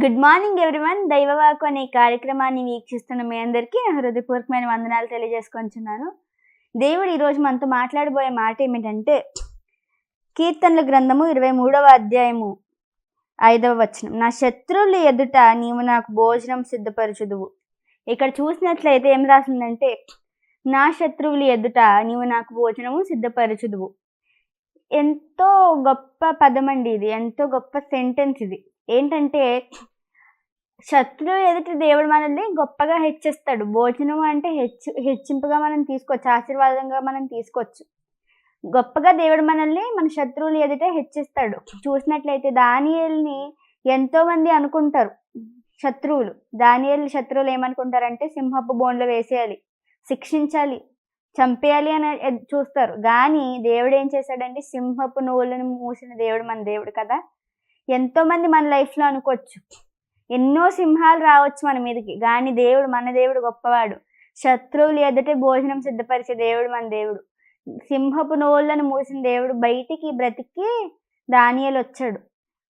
Good morning everyone. దైవవాకు అనే కార్యక్రమాన్ని వీక్షిస్తున్న మీ అందరికీ హృదయపూర్వకమైన వందనాలు తెలియజేసుకుంటున్నాను. దేవుడు ఈరోజు మనతో మాట్లాడబోయే మాట ఏమిటంటే, కీర్తనల గ్రంథము 23వ అధ్యాయము 5వ వచనం. నా శత్రువుల ఎదుట నీవు నాకు భోజనం సిద్ధపరచుదువు. ఇక్కడ చూసినట్లయితే ఏం రాసిందంటే, నా శత్రువుల ఎదుట నీవు నాకు భోజనము సిద్ధపరచుదువు. ఎంతో గొప్ప పదం అండి ఇది, ఎంతో గొప్ప సెంటెన్స్ ఇది. ఏంటంటే, శత్రువు ఎదుటి దేవుడు మనల్ని గొప్పగా హెచ్చిస్తాడు. భోజనం అంటే హెచ్చింపుగా మనం తీసుకోవచ్చు, ఆశీర్వాదంగా మనం తీసుకోవచ్చు. గొప్పగా దేవుడు మనల్ని మన శత్రువులు ఎదుట హెచ్చిస్తాడు. చూసినట్లయితే దానియేలుని ఎంతో మంది అనుకుంటారు శత్రువులు. దానియేలు శత్రువులు ఏమనుకుంటారంటే, సింహపు బోన్లో వేసేయాలి, శిక్షించాలి, చంపేయాలి అని చూస్తారు. కానీ దేవుడు ఏం చేశాడంటే, సింహపు నోళ్ళను మూసిన దేవుడు మన దేవుడు కదా. ఎంతో మంది మన లైఫ్లో అనుకోవచ్చు, ఎన్నో సింహాలు రావచ్చు మన మీదకి, కానీ మన దేవుడు గొప్పవాడు. శత్రువులు ఎదుటే భోజనం సిద్ధపరిచే దేవుడు మన దేవుడు. సింహపు నోళ్ళను మూసిన దేవుడు బయటికి బ్రతికి దానియేలు వచ్చాడు.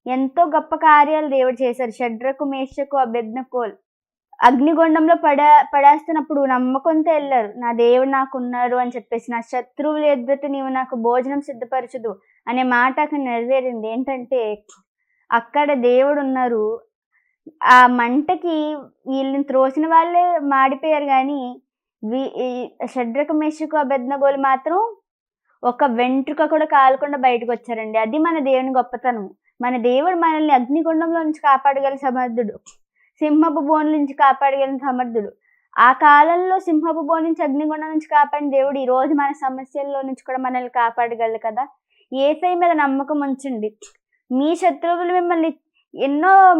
ఎంతో గొప్ప కార్యాలు దేవుడు చేశారు. షడ్రకు, మేషకు, అబేద్నెగోలు అగ్నిగుండంలో పడేస్తున్నప్పుడు నమ్మకంతో వెళ్ళారు, నా దేవుడు నాకున్నారు అని చెప్పేసి. నా శత్రువులు ఎదుట నీవు నాకు భోజనం సిద్ధపరచుదు అనే మాట అక్కడ నెరవేరింది. ఏంటంటే, అక్కడ దేవుడు ఉన్నారు. ఆ మంటకి వీళ్ళని త్రోసిన వాళ్ళే మాడిపోయారు, కానీ షడ్రకు, మేషకు, అబేద్నెగోలు మాత్రం ఒక వెంట్రుక కూడా కాలకుండా బయటకు వచ్చారండి. అది మన దేవుని గొప్పతనం. మన దేవుడు మనల్ని అగ్నిగుండంలో నుంచి కాపాడగల సమర్థుడు, సింహపు బోన్ నుంచి కాపాడగల సమర్థుడు. ఆ కాలంలో సింహపు బోన్ నుంచి, అగ్నిగుండం నుంచి కాపాడిన దేవుడు ఈ రోజు మన సమస్యల్లో నుంచి కూడా మనల్ని కాపాడగలరు కదా. యేసయ్య మీద నమ్మకం ఉంచండి. మీ శత్రువులు మిమ్మల్ని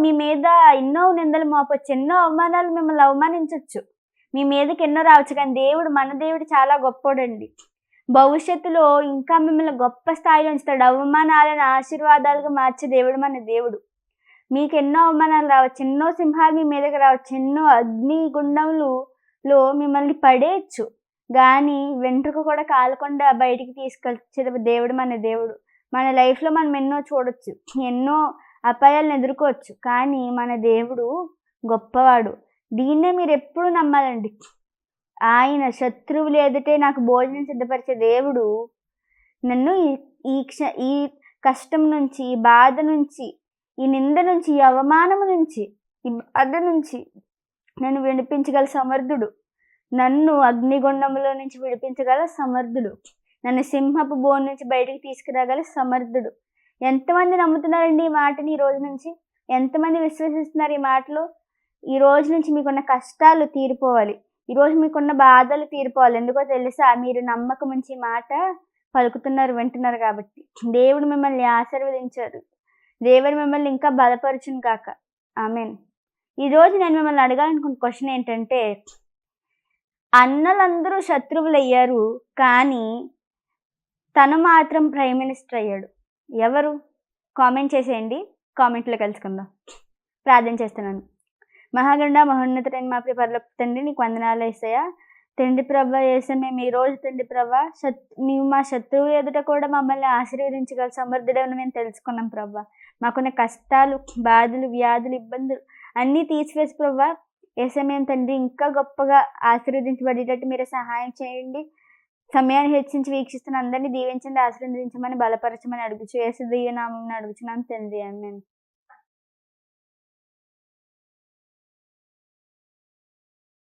మీ మీద ఎన్నో నిందలు మోపొచ్చు, ఎన్నో అవమానాలు మిమ్మల్ని అవమానించవచ్చు, మీ మీదకి ఎన్నో రావచ్చు, కానీ మన దేవుడు చాలా గొప్పోడండి. భవిష్యత్తులో ఇంకా మిమ్మల్ని గొప్ప స్థాయిలో ఉంచుతాడు. అవమానాలను ఆశీర్వాదాలుగా మార్చే దేవుడు మన దేవుడు. మీకు ఎన్నో అవమానాలు రావచ్చు, ఎన్నో సింహాలు మీ మీదకి రావచ్చు, ఎన్నో అగ్నిగుండంలో మిమ్మల్ని పడేయచ్చు, కానీ వెంట్రుక కూడా కాలకుండా బయటికి తీసుకొచ్చే దేవుడు మన దేవుడు. మన లైఫ్లో మనం ఎన్నో చూడొచ్చు, ఎన్నో అపాయాలను ఎదుర్కోవచ్చు, కానీ మన దేవుడు గొప్పవాడు. దీన్నే మీరు ఎప్పుడు నమ్మాలండి. ఆయన శత్రువులు ఎదుటే నాకు భోజనం సిద్ధపరిచే దేవుడు నన్ను ఈ కష్టం నుంచి, ఈ బాధ నుంచి, ఈ నింద నుంచి, ఈ అవమానము నుంచి, ఈ బాధ నుంచి నన్ను విడిపించగల సమర్థుడు. నన్ను అగ్నిగుండంలో నుంచి విడిపించగల సమర్థుడు. నన్ను సింహపు బోన్ నుంచి బయటికి తీసుకురాగల సమర్థుడు. ఎంతమంది నమ్ముతున్నారండి ఈ మాటని? ఈ రోజు నుంచి ఎంతమంది విశ్వసిస్తున్నారు ఈ మాటలు? ఈ రోజు నుంచి మీకున్న కష్టాలు తీరిపోవాలి, ఈరోజు మీకున్న బాధలు తీరిపోవాలి. ఎందుకో తెలుసా? మీరు నమ్మకం ఉంచి మాట పలుకుతున్నారు, వింటున్నారు కాబట్టి. దేవుడు మిమ్మల్ని ఆశీర్వదించారు. దేవుడు మిమ్మల్ని ఇంకా బలపరచును కాక. ఆమేన్. ఈరోజు నేను మిమ్మల్ని అడగాలనుకున్న క్వశ్చన్ ఏంటంటే, అన్నలందరూ శత్రువులు అయ్యారు, కానీ తను మాత్రం ప్రైమ్ మినిస్టర్ అయ్యాడు. ఎవరు? కామెంట్ చేసేయండి, కామెంట్లో కలుసుకుందాం. ప్రార్థన చేస్తున్నాను. మహాగండ మహోన్నతుడైన మా ప్రియ పరలోక తండ్రి, నీకు వందనాలు యేసయ్యా. తండ్రి ప్రభా, యేసయ్య, మేము ఈ రోజు తండ్రి ప్రభా నీవు మా శత్రువు ఎదుట కూడా మమ్మల్ని ఆశీర్వదించగల సమర్థుడని మేము తెలుసుకున్నాం ప్రభా. మాకున్న కష్టాలు, బాధలు, వ్యాధులు, ఇబ్బందులు అన్నీ తీసివేసి ప్రభా యేసయ్య, మేము తండ్రి ఇంకా గొప్పగా ఆశీర్వదించబడేటట్టు మీరు సహాయం చేయండి. సమయాన్ని హెచ్చించి వీక్షిస్తున్న అందరినీ దీవించండి, ఆశీర్వదించమని, బలపరచమని అడుగుచు యేసు దివ్య నామమున అడుగుచున్నాను తండ్రి. ఆమేన్.